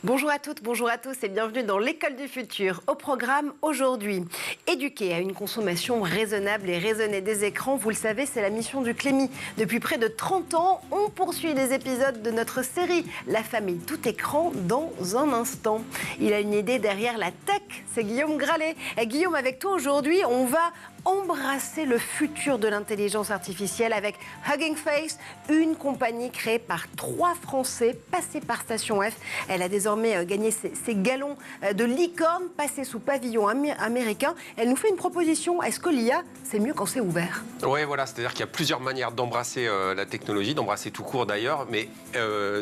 Bonjour à toutes, bonjour à tous et bienvenue dans l'École du futur. Au programme aujourd'hui, éduquer à une consommation raisonnable et raisonnée des écrans. Vous le savez, c'est la mission du Clémy. Depuis près de 30 ans, on poursuit les épisodes de notre série La famille tout écran dans un instant. Il a une idée derrière la tech, c'est Guillaume Gralet. Et Guillaume, avec toi aujourd'hui, on va embrasser le futur de l'intelligence artificielle avec Hugging Face, une compagnie créée par 3 Français passés par Station F. Elle a désormais gagné ses galons de licorne passés sous pavillon américain. Elle nous fait une proposition. Est-ce que l'IA, c'est mieux quand c'est ouvert ? Oui, voilà, c'est-à-dire qu'il y a plusieurs manières d'embrasser la technologie, d'embrasser tout court d'ailleurs, mais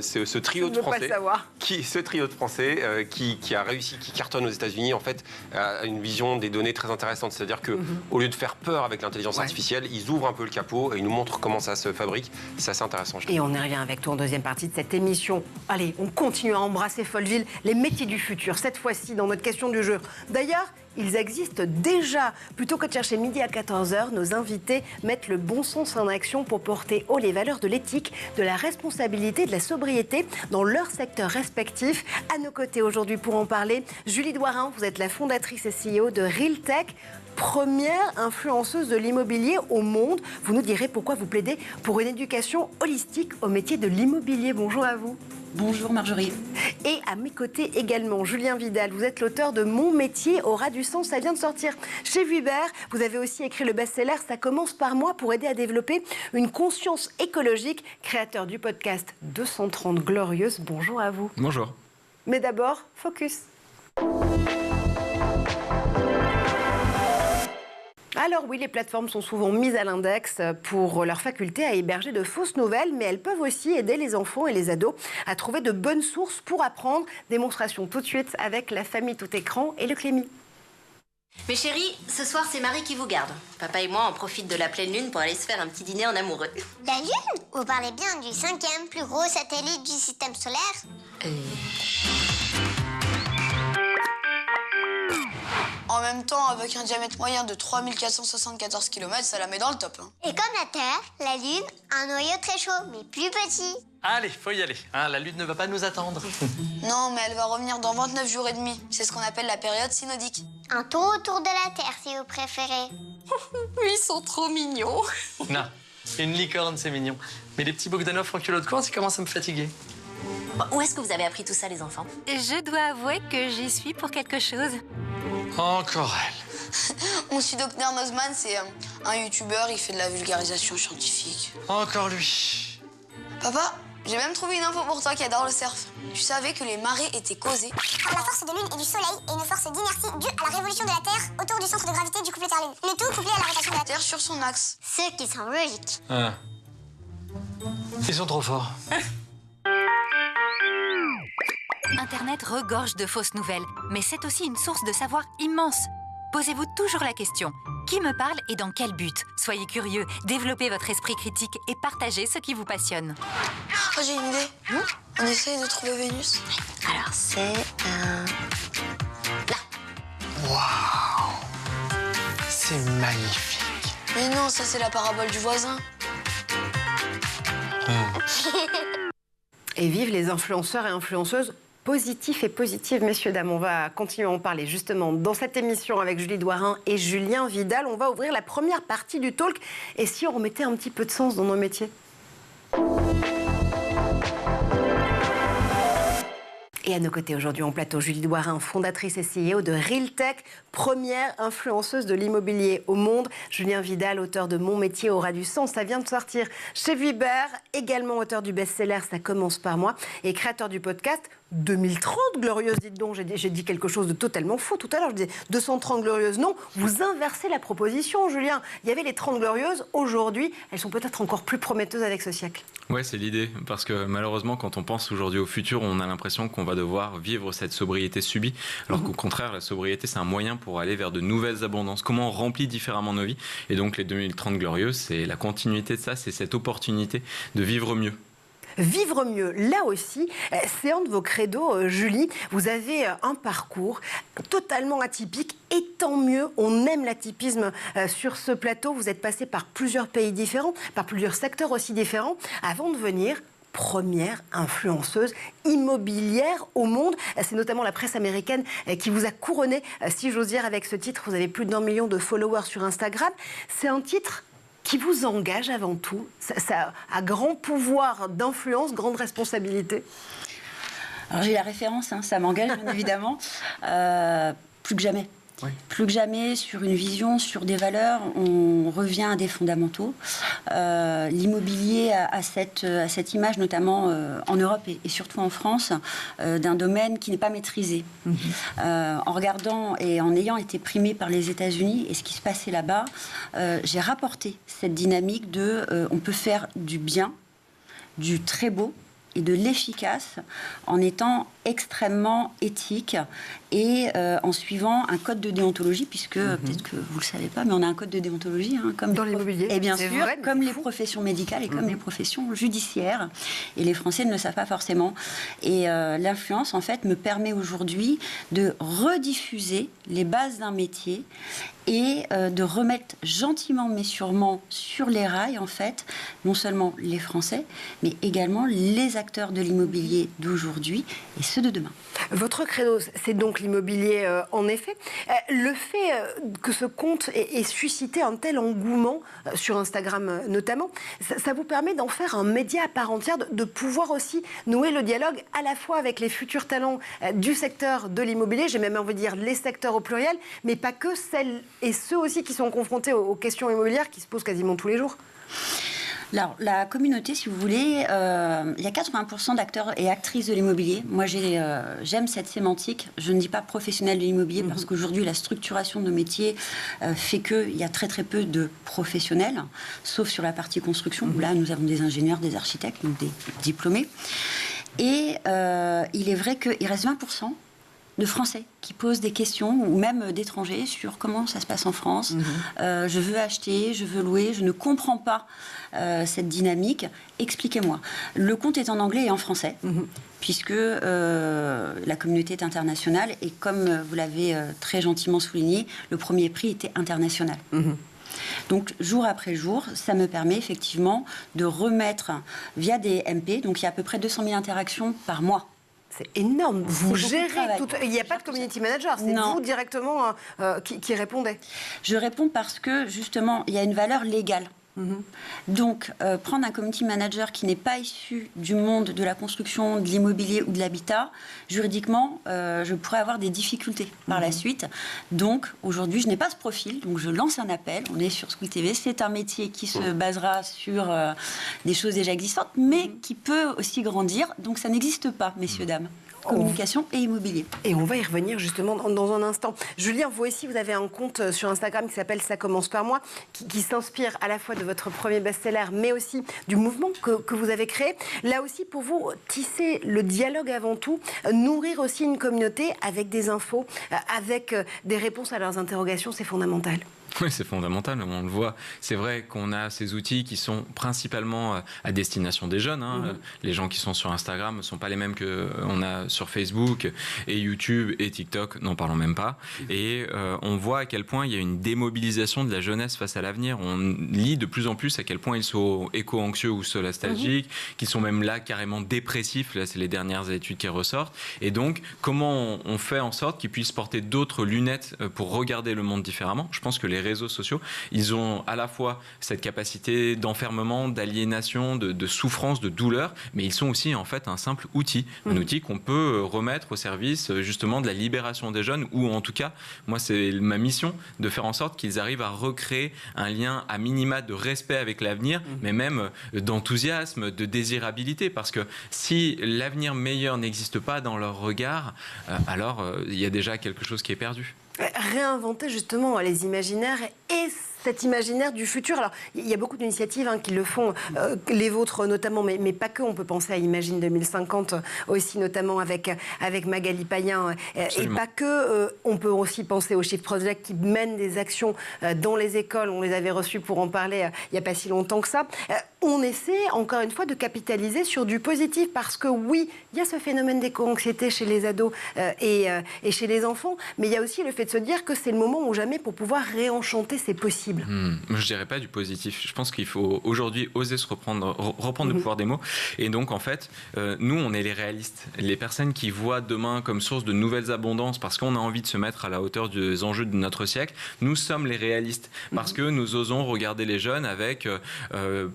c'est ce trio de Français qui a réussi, qui cartonne aux États-Unis, en fait, a une vision des données très intéressante. C'est-à-dire que au lieu de faire peur avec l'intelligence artificielle, ils ouvrent un peu le capot et ils nous montrent comment ça se fabrique. C'est assez intéressant. Et on y revient avec toi en deuxième partie de cette émission. Allez, on continue à embrasser Folleville, les métiers du futur, cette fois-ci dans notre question du jour. D'ailleurs, ils existent déjà. Plutôt que de chercher midi à 14h, nos invités mettent le bon sens en action pour porter haut les valeurs de l'éthique, de la responsabilité, de la sobriété dans leurs secteurs respectifs. À nos côtés aujourd'hui pour en parler, Julie Doirin, vous êtes la fondatrice et CEO de Realtech, première influenceuse de l'immobilier au monde. Vous nous direz pourquoi vous plaidez pour une éducation holistique au métier de l'immobilier. Bonjour à vous. Bonjour Marjorie. Et à mes côtés également, Julien Vidal, vous êtes l'auteur de Mon métier aura du sens, ça vient de sortir chez Vuibert. Vous avez aussi écrit le best-seller Ça commence par moi pour aider à développer une conscience écologique, créateur du podcast 230 Glorieuses. Bonjour à vous. Bonjour. Mais d'abord, focus. Alors oui, les plateformes sont souvent mises à l'index pour leur faculté à héberger de fausses nouvelles, mais elles peuvent aussi aider les enfants et les ados à trouver de bonnes sources pour apprendre. Démonstration tout de suite avec la famille tout écran et le Clémy. Mes chéris, ce soir c'est Marie qui vous garde. Papa et moi on profite de la pleine lune pour aller se faire un petit dîner en amoureux. La Lune ? Vous parlez bien du 5e plus gros satellite du système solaire ? En même temps, avec un diamètre moyen de 3474 km, ça la met dans le top. Et comme la Terre, la Lune a un noyau très chaud, mais plus petit. Allez, faut y aller. Hein, la Lune ne va pas nous attendre. Non, mais elle va revenir dans 29 jours et demi. C'est ce qu'on appelle la période synodique. Un tour autour de la Terre, si vous préférez. Ils sont trop mignons. Non, une licorne, c'est mignon. Mais les petits Bogdanov en culotte courte, ils commencent à me fatiguer. Où est-ce que vous avez appris tout ça, les enfants ? Je dois avouer que j'y suis pour quelque chose. Encore elle. Mon suidocteur Nozman, c'est un youtubeur, il fait de la vulgarisation scientifique. Encore lui. Papa, j'ai même trouvé une info pour toi qui adore le surf. Tu savais que les marées étaient causées Par la force de Lune et du Soleil et une force d'inertie due à la révolution de la Terre autour du centre de gravité du couple Terre-Lune. Le tout couplé à la rotation de la Terre. Terre sur son axe. Ce qui semble logique. Ah. Ils sont trop forts. Internet regorge de fausses nouvelles, mais c'est aussi une source de savoir immense. Posez-vous toujours la question, qui me parle et dans quel but ? Soyez curieux, développez votre esprit critique et partagez ce qui vous passionne. Oh, j'ai une idée. On essaye de trouver Vénus. Alors c'est là. Waouh. C'est magnifique. Mais non, ça c'est la parabole du voisin. Et vive les influenceurs et influenceuses positifs et positives, messieurs, dames. On va continuer à en parler justement dans cette émission avec Julie Doirin et Julien Vidal. On va ouvrir la première partie du talk. Et si on remettait un petit peu de sens dans nos métiers ? Et à nos côtés aujourd'hui en plateau, Julie Doirin, fondatrice et CEO de Realtech, première influenceuse de l'immobilier au monde. Julien Vidal, auteur de Mon métier aura du sens, ça vient de sortir chez Vuibert, également auteur du best-seller Ça commence par moi et créateur du podcast 2030 Glorieuses, dites donc, j'ai dit quelque chose de totalement faux tout à l'heure, je disais 230 Glorieuses, non, vous inversez la proposition, Julien. Il y avait les 30 Glorieuses, aujourd'hui, elles sont peut-être encore plus prometteuses avec ce siècle. Ouais, c'est l'idée, parce que malheureusement, quand on pense aujourd'hui au futur, on a l'impression qu'on va devoir vivre cette sobriété subie, alors qu'au contraire, la sobriété, c'est un moyen pour aller vers de nouvelles abondances. Comment on remplit différemment nos vies ? Et donc, les 2030 Glorieuses, c'est la continuité de ça, c'est cette opportunité de vivre mieux. Vivre mieux, là aussi, c'est un de vos credos, Julie. Vous avez un parcours totalement atypique et tant mieux, on aime l'atypisme sur ce plateau. Vous êtes passé par plusieurs pays différents, par plusieurs secteurs aussi différents, avant de venir première influenceuse immobilière au monde. C'est notamment la presse américaine qui vous a couronné, si j'ose dire, avec ce titre. Vous avez plus d'1 million de followers sur Instagram. C'est un titre qui vous engage avant tout. Ça a grand pouvoir d'influence, grande responsabilité. Alors j'ai la référence, ça m'engage bien évidemment. Plus que jamais. Oui. Plus que jamais, sur une vision, sur des valeurs, on revient à des fondamentaux. L'immobilier a cette image, notamment en Europe et surtout en France, d'un domaine qui n'est pas maîtrisé. En regardant et en ayant été primée par les États-Unis et ce qui se passait là-bas, j'ai rapporté cette dynamique de on peut faire du bien, du très beau, et de l'efficace en étant extrêmement éthique et en suivant un code de déontologie, puisque peut-être que vous ne le savez pas, mais on a un code de déontologie. Comme dans l'immobilier. Et bien sûr, vrai, comme les professions médicales et comme les professions judiciaires. Et les Français ne le savent pas forcément. Et l'influence, en fait, me permet aujourd'hui de rediffuser les bases d'un métier et de remettre gentiment mais sûrement sur les rails, en fait, non seulement les Français, mais également les acteurs de l'immobilier d'aujourd'hui et ceux de demain. Votre credo, c'est donc l'immobilier, en effet. Le fait que ce compte ait suscité un tel engouement, sur Instagram notamment, ça vous permet d'en faire un média à part entière, de pouvoir aussi nouer le dialogue à la fois avec les futurs talents du secteur de l'immobilier, j'ai même envie de dire les secteurs au pluriel, mais pas que, celles et ceux aussi qui sont confrontés aux questions immobilières qui se posent quasiment tous les jours. Alors, la communauté, si vous voulez, il y a 80% d'acteurs et actrices de l'immobilier. Moi, j'aime cette sémantique. Je ne dis pas professionnel de l'immobilier parce qu'aujourd'hui, la structuration de nos métiers fait qu'il y a très, très peu de professionnels, sauf sur la partie construction, où là, nous avons des ingénieurs, des architectes, donc des diplômés. Et il est vrai qu'il reste 20% de Français qui posent des questions, ou même d'étrangers, sur comment ça se passe en France. Je veux acheter, je veux louer, je ne comprends pas cette dynamique. Expliquez-moi. Le compte est en anglais et en français, puisque la communauté est internationale, et comme vous l'avez très gentiment souligné, le premier prix était international. Donc, jour après jour, ça me permet effectivement de remettre via des MP, donc il y a à peu près 200 000 interactions par mois. C'est énorme. Vous gérez tout. Il n'y a pas de community manager. C'est vous directement qui répondez. Je réponds parce que, justement, il y a une valeur légale. Donc, prendre un community manager qui n'est pas issu du monde de la construction, de l'immobilier ou de l'habitat, juridiquement, je pourrais avoir des difficultés par la suite. Donc, aujourd'hui, je n'ai pas ce profil. Donc, je lance un appel. On est sur School TV. C'est un métier qui se basera sur des choses déjà existantes, mais qui peut aussi grandir. Donc, ça n'existe pas, messieurs, dames. Communication et immobilier. Et on va y revenir justement dans un instant. Julien, vous aussi, vous avez un compte sur Instagram qui s'appelle Ça commence par moi, qui s'inspire à la fois de votre premier best-seller, mais aussi du mouvement que vous avez créé. Là aussi, pour vous, tisser le dialogue avant tout, nourrir aussi une communauté avec des infos, avec des réponses à leurs interrogations, c'est fondamental. Oui, c'est fondamental, on le voit. C'est vrai qu'on a ces outils qui sont principalement à destination des jeunes. Les gens qui sont sur Instagram ne sont pas les mêmes qu'on a sur Facebook et YouTube et TikTok, n'en parlons même pas. Et on voit à quel point il y a une démobilisation de la jeunesse face à l'avenir. On lit de plus en plus à quel point ils sont éco-anxieux ou nostalgiques, qu'ils sont même là carrément dépressifs. Là, c'est les dernières études qui ressortent. Et donc, comment on fait en sorte qu'ils puissent porter d'autres lunettes pour regarder le monde différemment ? Je pense que les réseaux sociaux, ils ont à la fois cette capacité d'enfermement, d'aliénation, de souffrance, de douleur, mais ils sont aussi en fait un simple outil, un outil qu'on peut remettre au service justement de la libération des jeunes, ou en tout cas, moi c'est ma mission de faire en sorte qu'ils arrivent à recréer un lien à minima de respect avec l'avenir, mais même d'enthousiasme, de désirabilité, parce que si l'avenir meilleur n'existe pas dans leur regard, alors il y a déjà quelque chose qui est perdu. Réinventer justement les imaginaires et cet imaginaire du futur. Alors, il y a beaucoup d'initiatives qui le font, les vôtres notamment, mais pas que. On peut penser à Imagine 2050 aussi, notamment avec Magali Payen. Et pas que. On peut aussi penser au Shift Project qui mène des actions dans les écoles. On les avait reçus pour en parler il n'y a pas si longtemps que ça. On essaie, encore une fois, de capitaliser sur du positif parce que oui, il y a ce phénomène d'éco-anxiété chez les ados et chez les enfants, mais il y a aussi le fait de se dire que c'est le moment ou jamais pour pouvoir réenchanter ces possibles. Je ne dirais pas du positif. Je pense qu'il faut aujourd'hui oser se reprendre le pouvoir des mots. Et donc, en fait, nous, on est les réalistes. Les personnes qui voient demain comme source de nouvelles abondances parce qu'on a envie de se mettre à la hauteur des enjeux de notre siècle, nous sommes les réalistes parce que nous osons regarder les jeunes avec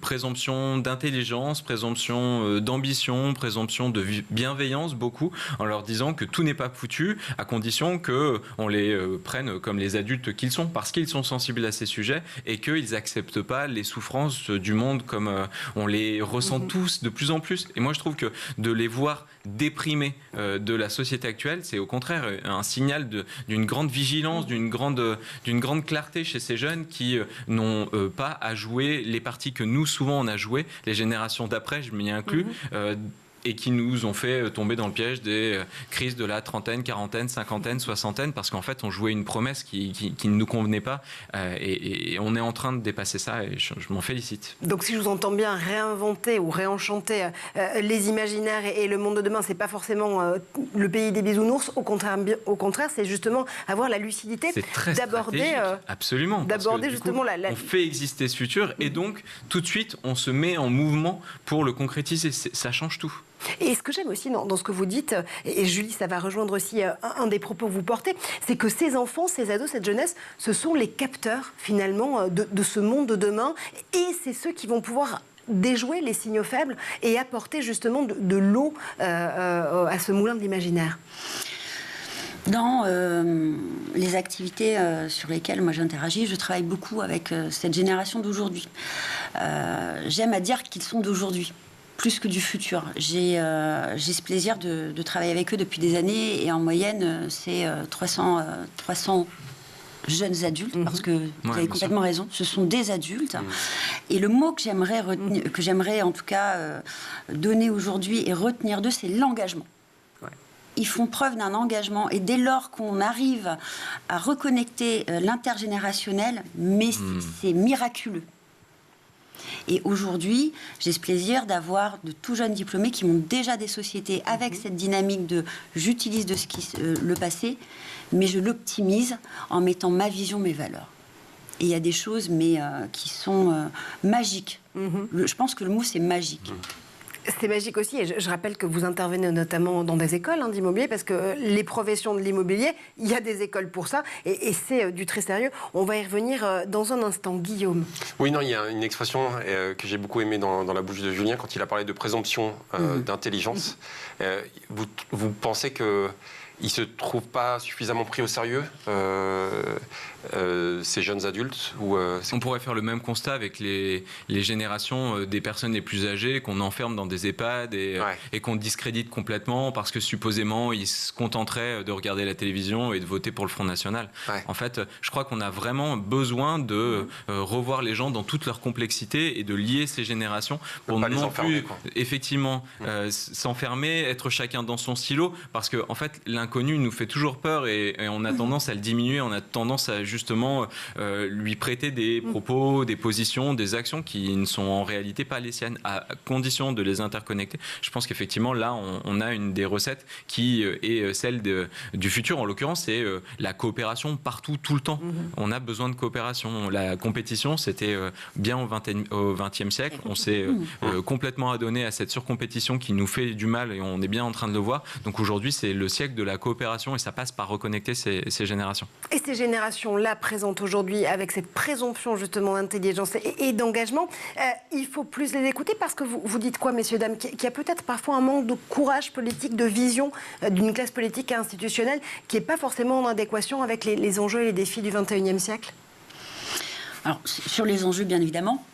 présomption d'intelligence, présomption d'ambition, présomption de bienveillance, beaucoup, en leur disant que tout n'est pas foutu, à condition qu'on les prenne comme les adultes qu'ils sont, parce qu'ils sont sensibles à ces sujets et qu'ils n'acceptent pas les souffrances du monde comme on les ressent tous de plus en plus. Et moi, je trouve que de les voir déprimés de la société actuelle, c'est au contraire un signal d'une grande vigilance, d'une grande clarté chez ces jeunes qui n'ont pas à jouer les parties que nous, souvent, on a joué, les générations d'après, je m'y inclus, et qui nous ont fait tomber dans le piège des crises de la trentaine, quarantaine, cinquantaine, soixantaine, parce qu'en fait, on jouait une promesse qui ne nous convenait pas, et on est en train de dépasser ça, et je m'en félicite. Donc, si je vous entends bien, réinventer ou réenchanter les imaginaires et le monde de demain, c'est pas forcément le pays des bisounours, au contraire, c'est justement avoir la lucidité d'aborder... absolument. D'aborder justement on fait exister ce futur, et donc, tout de suite, on se met en mouvement pour le concrétiser. Ça change tout. Et ce que j'aime aussi dans ce que vous dites, et Julie, ça va rejoindre aussi un des propos que vous portez, c'est que ces enfants, ces ados, cette jeunesse, ce sont les capteurs finalement de ce monde de demain, et c'est ceux qui vont pouvoir déjouer les signaux faibles et apporter justement de l'eau à ce moulin de l'imaginaire. Dans les activités sur lesquelles moi j'interagis, je travaille beaucoup avec cette génération d'aujourd'hui. J'aime à dire qu'ils sont d'aujourd'hui, plus que du futur. J'ai ce plaisir de travailler avec eux depuis des années, et en moyenne, c'est 300 jeunes adultes, parce que vous avez complètement raison, ce sont des adultes. Et le mot que j'aimerais en tout cas donner aujourd'hui et retenir d'eux, c'est l'engagement. Ils font preuve d'un engagement, et dès lors qu'on arrive à reconnecter l'intergénérationnel, mais c'est miraculeux. Et aujourd'hui, j'ai ce plaisir d'avoir de tout jeunes diplômés qui montent déjà des sociétés avec cette dynamique de j'utilise le passé, mais je l'optimise en mettant ma vision, mes valeurs. Et il y a des choses qui sont magiques. Je pense que le mot, c'est magique. C'est magique aussi, et je rappelle que vous intervenez notamment dans des écoles d'immobilier, parce que les professions de l'immobilier, il y a des écoles pour ça, et c'est du très sérieux. On va y revenir dans un instant. Guillaume. Oui, non, il y a une expression que j'ai beaucoup aimée dans la bouche de Julien, quand il a parlé de présomption d'intelligence. Vous pensez que ils ne se trouvent pas suffisamment pris au sérieux, ces jeunes adultes On pourrait faire le même constat avec les générations des personnes les plus âgées qu'on enferme dans des EHPAD et qu'on discrédite complètement parce que supposément ils se contenteraient de regarder la télévision et de voter pour le Front National. En fait, je crois qu'on a vraiment besoin de revoir les gens dans toute leur complexité et de lier ces générations pour non plus effectivement s'enfermer, être chacun dans son silo, parce que en fait l'inconnu nous fait toujours peur, et on a tendance à le diminuer, on a tendance à justement lui prêter des propos, des positions, des actions qui ne sont en réalité pas les siennes, à condition de les interconnecter. Je pense qu'effectivement là on a une des recettes qui est celle du futur, en l'occurrence c'est la coopération partout, tout le temps. On a besoin de coopération. La compétition, c'était bien au XXe siècle, on s'est complètement adonné à cette surcompétition qui nous fait du mal, et on est bien en train de le voir. Donc aujourd'hui c'est le siècle de la coopération, et ça passe par reconnecter ces générations. Et ces générations-là présentes aujourd'hui avec cette présomption justement d'intelligence et d'engagement, il faut plus les écouter, parce que vous dites quoi, messieurs, dames, qu'il y a peut-être parfois un manque de courage politique, de vision d'une classe politique et institutionnelle qui n'est pas forcément en adéquation avec les enjeux et les défis du XXIe siècle? Alors, sur les enjeux, bien évidemment,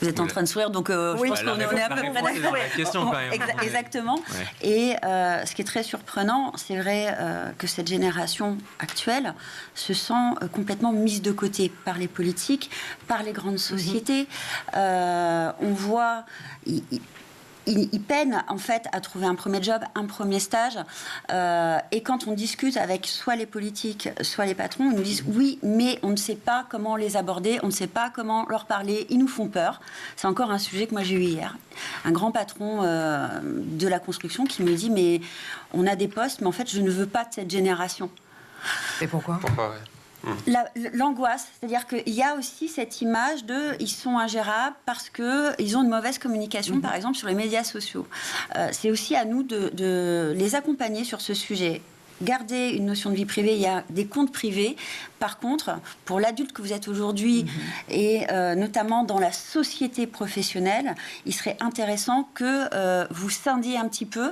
Vous êtes en train de sourire, donc je pense qu'on est à peu près d'accord. La question quand même. Exactement. Ouais. Et ce qui est très surprenant, c'est vrai que cette génération actuelle se sent complètement mise de côté par les politiques, par les grandes sociétés. On voit... Ils peinent en fait à trouver un premier job, un premier stage. Et quand on discute avec soit les politiques, soit les patrons, ils nous disent oui, mais on ne sait pas comment les aborder, on ne sait pas comment leur parler, ils nous font peur. C'est encore un sujet que moi j'ai eu hier. Un grand patron de la construction qui me dit mais on a des postes, mais en fait je ne veux pas de cette génération. Et pourquoi ? Pourquoi L'angoisse, c'est-à-dire qu'il y a aussi cette image de ils sont ingérables parce qu'ils ont une mauvaise communication, par exemple, sur les médias sociaux. C'est aussi à nous de les accompagner sur ce sujet. Garder une notion de vie privée, il y a des comptes privés. Par contre, pour l'adulte que vous êtes aujourd'hui, et notamment dans la société professionnelle, il serait intéressant que vous scindiez un petit peu.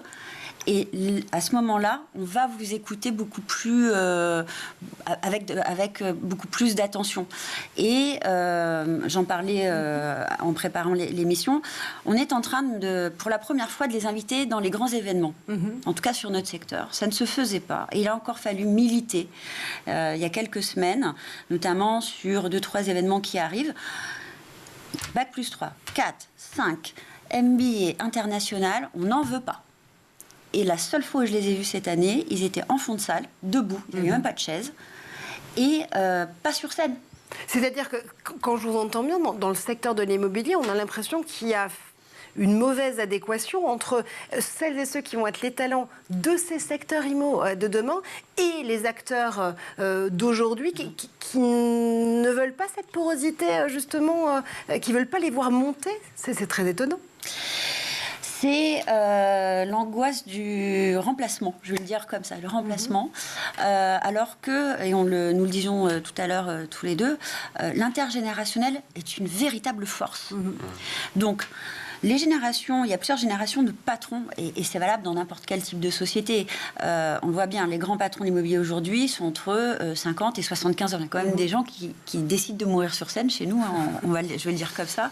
Et à ce moment-là, on va vous écouter beaucoup plus, avec beaucoup plus d'attention. Et j'en parlais en préparant l'émission, on est en train, pour la première fois, de les inviter dans les grands événements, en tout cas sur notre secteur. Ça ne se faisait pas. Et il a encore fallu militer il y a quelques semaines, notamment sur 2-3 événements qui arrivent. Bac plus 3, 4, 5, MBA international, on n'en veut pas. Et la seule fois où je les ai vus cette année, ils étaient en fond de salle, debout, il n'y avait même pas de chaise, et pas sur scène. C'est-à-dire que quand je vous entends bien, dans le secteur de l'immobilier, on a l'impression qu'il y a une mauvaise adéquation entre celles et ceux qui vont être les talents de ces secteurs IMO de demain et les acteurs d'aujourd'hui qui ne veulent pas cette porosité, justement, qui ne veulent pas les voir monter. C'est très étonnant. C'est l'angoisse du remplacement, je vais le dire comme ça, le remplacement. Alors que, et nous le disions tout à l'heure tous les deux, l'intergénérationnel est une véritable force. Donc, les générations, il y a plusieurs générations de patrons, et c'est valable dans n'importe quel type de société. On voit bien, les grands patrons de l'immobilier aujourd'hui sont entre 50 et 75 ans. Il y a quand même des gens qui décident de mourir sur scène chez nous, hein, je vais le dire comme ça.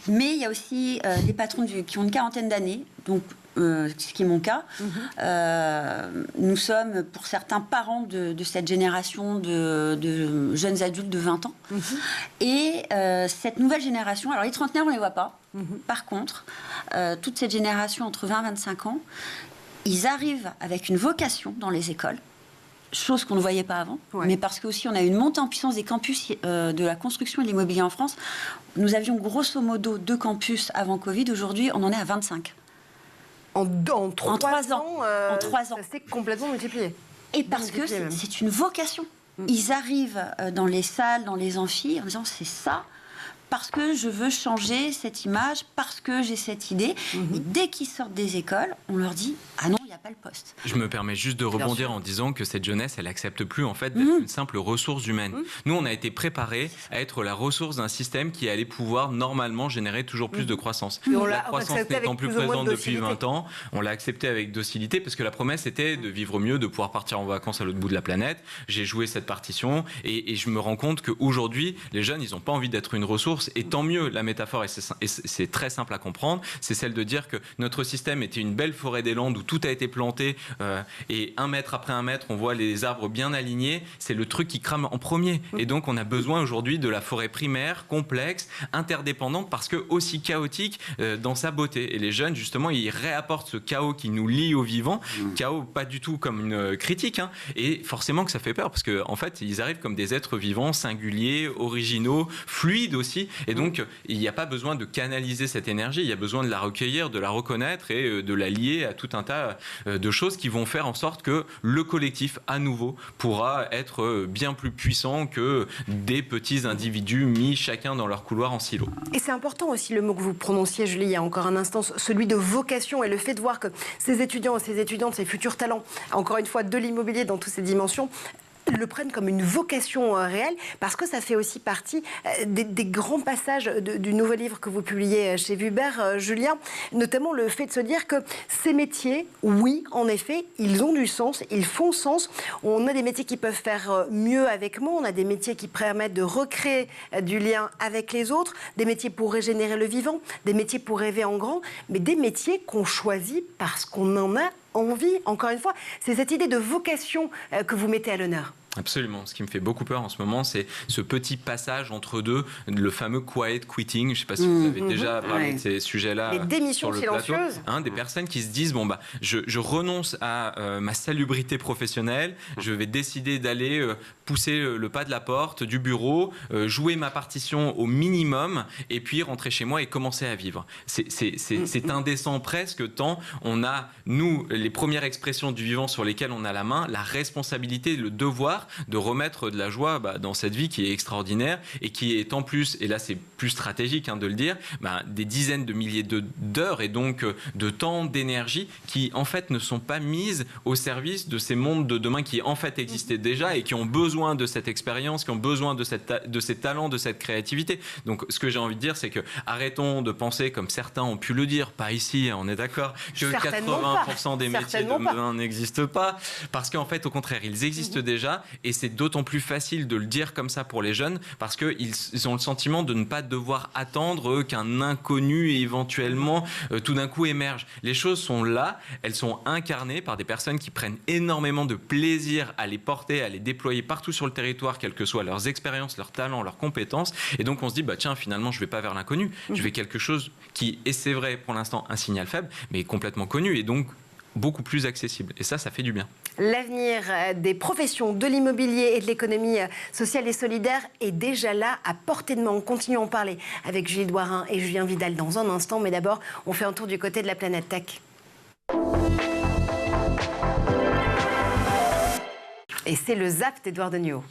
Mais il y a aussi des patrons qui ont une quarantaine d'années, donc ce qui est mon cas. Nous sommes, pour certains, parents de cette génération de jeunes adultes de 20 ans. Et cette nouvelle génération, alors les trentenaires, on ne les voit pas. Par contre, toute cette génération entre 20 et 25 ans, ils arrivent avec une vocation dans les écoles, chose qu'on ne voyait pas avant, mais parce qu'aussi on a une montée en puissance des campus de la construction et de l'immobilier en France. Nous avions grosso modo 2 campus avant Covid, aujourd'hui on en est à 25. En 3 ans. En 3 ans. Ça s'est complètement multiplié. Et parce que c'est une vocation. Ils arrivent dans les salles, dans les amphis, en disant c'est ça, parce que je veux changer cette image, parce que j'ai cette idée. Et dès qu'ils sortent des écoles, on leur dit ah non, il n'y a pas le poste. Je me permets juste de rebondir en disant que cette jeunesse, elle n'accepte plus en fait d'être une simple ressource humaine. Nous, on a été préparés à être la ressource d'un système qui allait pouvoir normalement générer toujours plus de croissance. La croissance n'étant plus présente depuis 20 ans, on l'a accepté avec docilité parce que la promesse était de vivre mieux, de pouvoir partir en vacances à l'autre bout de la planète. J'ai joué cette partition et je me rends compte qu'aujourd'hui, les jeunes, ils n'ont pas envie d'être une ressource. Et tant mieux, la métaphore, et c'est très simple à comprendre, c'est celle de dire que notre système était une belle forêt des Landes où tout a été planté et 1 mètre après 1 mètre, on voit les arbres bien alignés. C'est le truc qui crame en premier. Et donc, on a besoin aujourd'hui de la forêt primaire, complexe, interdépendante, parce que aussi chaotique dans sa beauté. Et les jeunes, justement, ils réapportent ce chaos qui nous lie au vivant. Chaos, pas du tout comme une critique. Hein. Et forcément que ça fait peur, parce qu'en fait, ils arrivent comme des êtres vivants, singuliers, originaux, fluides aussi. Et donc, il n'y a pas besoin de canaliser cette énergie. Il y a besoin de la recueillir, de la reconnaître et de la lier à tout un tas de choses qui vont faire en sorte que le collectif, à nouveau, pourra être bien plus puissant que des petits individus mis chacun dans leur couloir en silo. Et c'est important aussi le mot que vous prononciez, Julie, il y a encore un instant, celui de vocation, et le fait de voir que ces étudiants et ces étudiantes, ces futurs talents, encore une fois, de l'immobilier dans toutes ces dimensions, le prennent comme une vocation réelle, parce que ça fait aussi partie des grands passages du nouveau livre que vous publiez chez Vuber, Julien, notamment le fait de se dire que ces métiers, oui, en effet, ils ont du sens, ils font sens. On a des métiers qui peuvent faire mieux avec moi, on a des métiers qui permettent de recréer du lien avec les autres, des métiers pour régénérer le vivant, des métiers pour rêver en grand, mais des métiers qu'on choisit parce qu'on en a envie. Encore une fois, c'est cette idée de vocation que vous mettez à l'honneur. Absolument. Ce qui me fait beaucoup peur en ce moment, c'est ce petit passage entre deux, le fameux quiet quitting. Je ne sais pas si vous avez déjà parlé de ces sujets-là. Les démissions sur le silencieuses. plateau. Des personnes qui se disent, je renonce à ma salubrité professionnelle, je vais décider d'aller pousser le pas de la porte du bureau, jouer ma partition au minimum et puis rentrer chez moi et commencer à vivre. C'est indécent presque tant on a, nous, les premières expressions du vivant sur lesquelles on a la main, la responsabilité, le devoir de remettre de la joie dans cette vie qui est extraordinaire et qui est en plus, et là c'est plus stratégique de le dire, des dizaines de milliers d'heures et donc de temps, d'énergie qui en fait ne sont pas mises au service de ces mondes de demain qui en fait existaient déjà et qui ont besoin de cette expérience, qui ont besoin de ces talents, de cette créativité. Donc ce que j'ai envie de dire, c'est que arrêtons de penser comme certains ont pu le dire, pas ici, on est d'accord, que 80% des métiers de demain n'existent pas, parce qu'en fait au contraire ils existent déjà. Et c'est d'autant plus facile de le dire comme ça pour les jeunes parce qu'ils ont le sentiment de ne pas devoir attendre qu'un inconnu éventuellement tout d'un coup émerge. Les choses sont là, elles sont incarnées par des personnes qui prennent énormément de plaisir à les porter, à les déployer partout sur le territoire, quelles que soient leurs expériences, leurs talents, leurs compétences. Et donc on se dit, tiens, finalement, je ne vais pas vers l'inconnu, je vais quelque chose qui, et c'est vrai pour l'instant, un signal faible, mais complètement connu et donc beaucoup plus accessible. Et ça fait du bien. L'avenir des professions de l'immobilier et de l'économie sociale et solidaire est déjà là, à portée de main. On continue à en parler avec Julie Doirin et Julien Vidal dans un instant. Mais d'abord, on fait un tour du côté de la planète tech. Et c'est le Zap d'Edouard Deniau.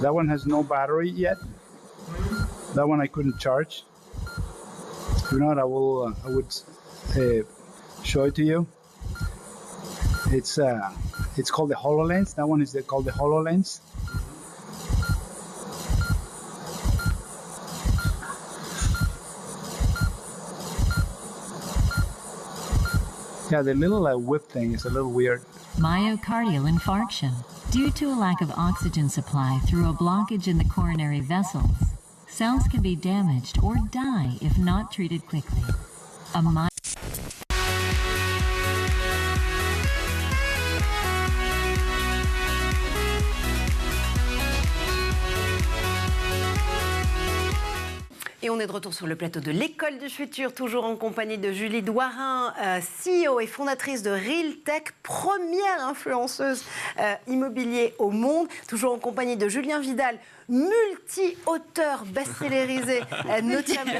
That one has no battery yet. That one I couldn't charge. If not, I would show it to you. It's called the HoloLens. That one is called the HoloLens. Yeah, the little whip thing is a little weird. Myocardial infarction, due to a lack of oxygen supply through a blockage in the coronary vessels. Cells can be damaged or die if not treated quickly. Et on est de retour sur le plateau de l'École du Futur, toujours en compagnie de Julie Doirin, CEO et fondatrice de Realtech, première influenceuse immobilier au monde, toujours en compagnie de Julien Vidal, multi-auteur best-sellerisé, notamment.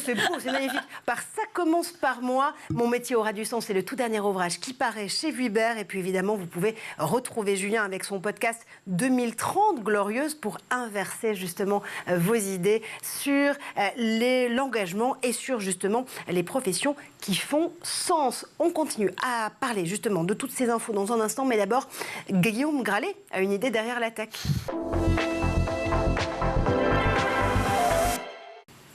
C'est beau, c'est magnifique. Par Ça commence par moi, mon métier aura du sens, c'est le tout dernier ouvrage qui paraît chez Vuber. Et puis évidemment, vous pouvez retrouver Julien avec son podcast 2030 Glorieuse pour inverser justement vos idées sur l'engagement et sur justement les professions qui font sens. On continue à parler justement de toutes ces infos dans un instant, mais d'abord, Guillaume Gralet a une idée derrière la tech.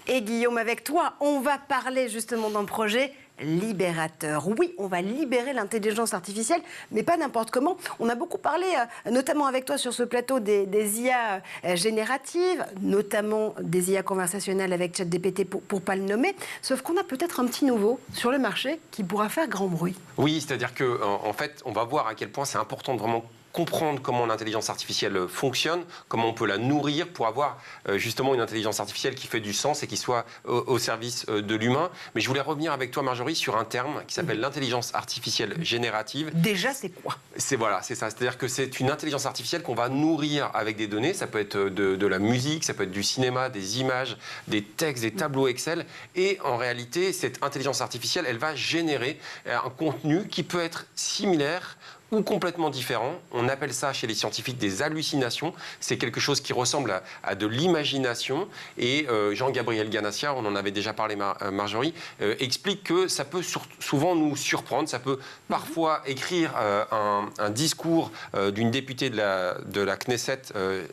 Et Guillaume, avec toi, on va parler justement d'un projet libérateur. Oui, on va libérer l'intelligence artificielle, mais pas n'importe comment. On a beaucoup parlé, notamment avec toi sur ce plateau, des IA génératives, notamment des IA conversationnelles avec ChatGPT pour pas le nommer, sauf qu'on a peut-être un petit nouveau sur le marché qui pourra faire grand bruit. Oui, c'est-à-dire qu'en fait, on va voir à quel point c'est important de vraiment comprendre comment l'intelligence artificielle fonctionne, comment on peut la nourrir pour avoir justement une intelligence artificielle qui fait du sens et qui soit au service de l'humain. Mais je voulais revenir avec toi, Marjorie, sur un terme qui s'appelle l'intelligence artificielle générative. Déjà, c'est quoi ? C'est ça. C'est-à-dire que c'est une intelligence artificielle qu'on va nourrir avec des données. Ça peut être de la musique, ça peut être du cinéma, des images, des textes, des tableaux Excel. Et en réalité, cette intelligence artificielle, elle va générer un contenu qui peut être similaire ou complètement différent. On appelle ça chez les scientifiques des hallucinations. C'est quelque chose qui ressemble à de l'imagination. Et Jean-Gabriel Ganassia, on en avait déjà parlé, Marjorie, explique que ça peut souvent nous surprendre. Ça peut parfois écrire un discours d'une députée de la Knesset,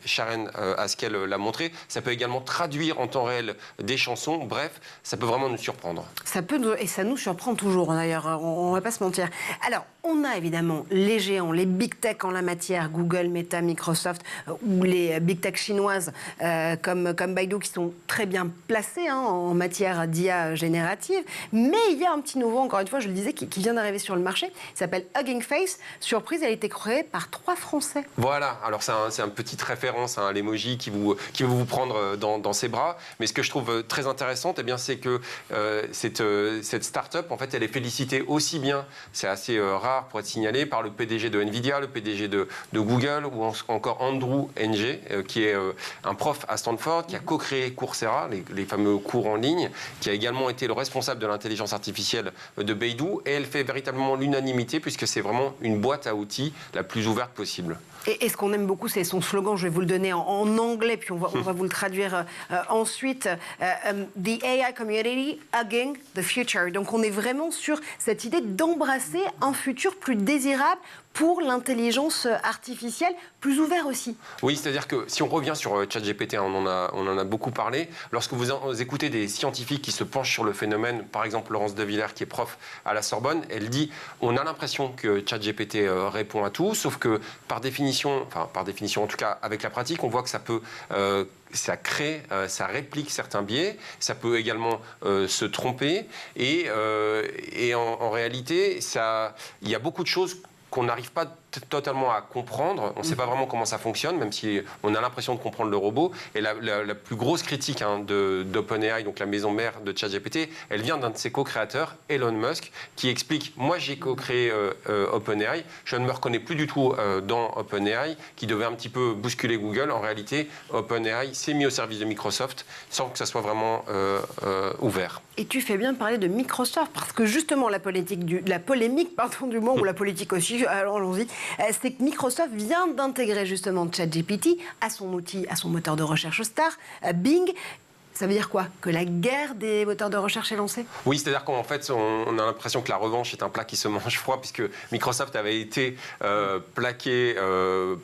Sharon Haskel l'a montré. Ça peut également traduire en temps réel des chansons. Bref, ça peut vraiment nous surprendre. Et ça nous surprend toujours, d'ailleurs, on ne va pas se mentir. Alors, on a évidemment les géants, les big tech en la matière, Google, Meta, Microsoft, ou les big tech chinoises comme Baidu, qui sont très bien placées en matière d'IA générative. Mais il y a un petit nouveau, encore une fois, je le disais, qui vient d'arriver sur le marché. Il s'appelle Hugging Face. Surprise, elle a été créée par 3 Français. Voilà, alors c'est une petite référence à l'emoji qui veut vous prendre dans ses bras. Mais ce que je trouve très intéressant, eh bien, c'est que cette start-up, en fait, elle est félicitée aussi bien, c'est assez rare pour être signalé, par le PDG de Nvidia, le PDG de Google, ou encore Andrew Ng, qui est un prof à Stanford, qui a co-créé Coursera, les fameux cours en ligne, qui a également été le responsable de l'intelligence artificielle de Baidu. Et elle fait véritablement l'unanimité, puisque c'est vraiment une boîte à outils la plus ouverte possible. Et ce qu'on aime beaucoup, c'est son slogan, je vais vous le donner en anglais, puis on va vous le traduire ensuite. The AI community hugging the future. Donc on est vraiment sur cette idée d'embrasser un futur plus désirable pour l'intelligence artificielle, plus ouvert aussi. Oui, c'est-à-dire que si on revient sur ChatGPT, on en a beaucoup parlé, lorsque vous écoutez des scientifiques qui se penchent sur le phénomène, par exemple Laurence De Villers, qui est prof à la Sorbonne, elle dit on a l'impression que ChatGPT répond à tout, sauf que par définition en tout cas avec la pratique, on voit que ça peut... ça crée, ça réplique certains biais, ça peut également se tromper, et en réalité, il y a beaucoup de choses qu'on n'arrive pas totalement à comprendre. On ne sait pas vraiment comment ça fonctionne, même si on a l'impression de comprendre le robot. Et la plus grosse critique d'OpenAI, donc la maison mère de ChatGPT, elle vient d'un de ses co-créateurs, Elon Musk, qui explique « Moi, j'ai co-créé OpenAI, je ne me reconnais plus du tout dans OpenAI, qui devait un petit peu bousculer Google. En réalité, OpenAI s'est mis au service de Microsoft sans que ça soit vraiment ouvert. » Et tu fais bien de parler de Microsoft, parce que justement, la polémique du moment, ou la politique aussi, alors allons-y, c'est que Microsoft vient d'intégrer justement ChatGPT à son outil, à son moteur de recherche star, Bing. Ça veut dire quoi ? Que la guerre des moteurs de recherche est lancée ? Oui, c'est-à-dire qu'en fait, on a l'impression que la revanche est un plat qui se mange froid, puisque Microsoft avait été plaqué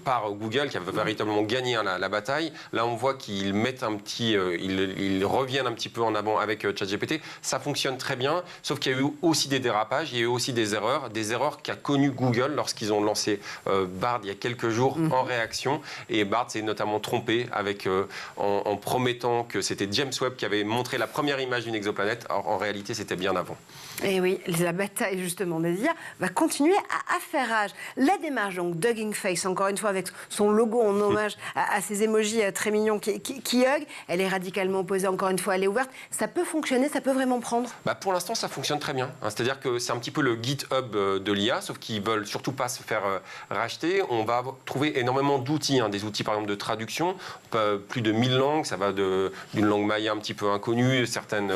par Google, qui avait véritablement gagné la bataille. Là, on voit qu'ils mettent ils reviennent un petit peu en avant avec ChatGPT. Ça fonctionne très bien, sauf qu'il y a eu aussi des dérapages, il y a eu aussi des erreurs qu'a connues Google lorsqu'ils ont lancé Bard il y a quelques jours en réaction. Et Bard s'est notamment trompé en promettant que c'était James Webb qui avait montré la première image d'une exoplanète. Or, en réalité, c'était bien avant. Et oui, la bataille justement des IA va continuer à faire rage. La démarche donc d'Hugging Face, encore une fois avec son logo en hommage à ces emojis très mignons qui hug, elle est radicalement opposée, encore une fois, elle est ouverte. Ça peut fonctionner, ça peut vraiment prendre ? Pour l'instant, ça fonctionne très bien. C'est-à-dire que c'est un petit peu le GitHub de l'IA, sauf qu'ils veulent surtout pas se faire racheter. On va trouver énormément d'outils, des outils par exemple de traduction, plus de 1000 langues, ça va d'une langue maya un petit peu inconnue, certaines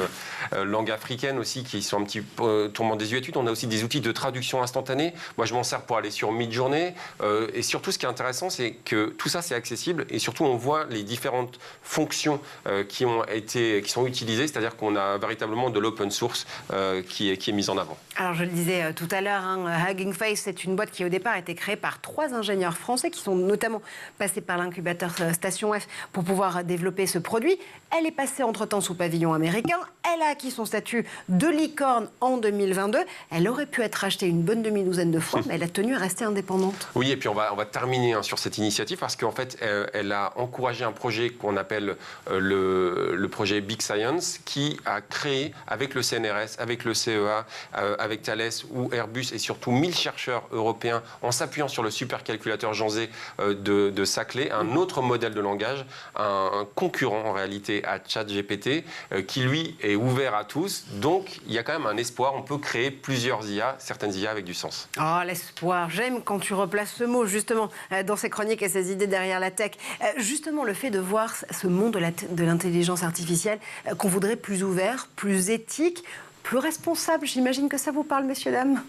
langues africaines aussi qui sont un petit peu tourment désuétude. On a aussi des outils de traduction instantanée. Moi, je m'en sers pour aller sur Midjourney. Et surtout, ce qui est intéressant, c'est que tout ça, c'est accessible. Et surtout, on voit les différentes fonctions qui sont utilisées. C'est-à-dire qu'on a véritablement de l'open source qui est mise en avant. Alors, je le disais tout à l'heure, Hugging Face, c'est une boîte qui, au départ, a été créée par 3 ingénieurs français qui sont notamment passés par l'incubateur Station F pour pouvoir développer ce produit. Elle est passée passée entre-temps sous pavillon américain. Elle a acquis son statut de licorne en 2022. Elle aurait pu être achetée une bonne demi-douzaine de fois, mais elle a tenu à rester indépendante. Oui, et puis on va terminer sur cette initiative parce qu'en fait, elle a encouragé un projet qu'on appelle le projet Big Science, qui a créé avec le CNRS, avec le CEA, avec Thales ou Airbus et surtout 1000 chercheurs européens en s'appuyant sur le supercalculateur Jean Zay de Saclay, un autre modèle de langage, un concurrent en réalité à ChatGPT, qui lui est ouvert à tous. Donc il y a quand même un espoir, on peut créer plusieurs IA, certaines IA avec du sens. Oh, l'espoir, j'aime quand tu replaces ce mot justement dans ces chroniques et ces idées derrière la tech. Justement le fait de voir ce monde de l'intelligence artificielle qu'on voudrait plus ouvert, plus éthique, plus responsable, j'imagine que ça vous parle, messieurs, dames.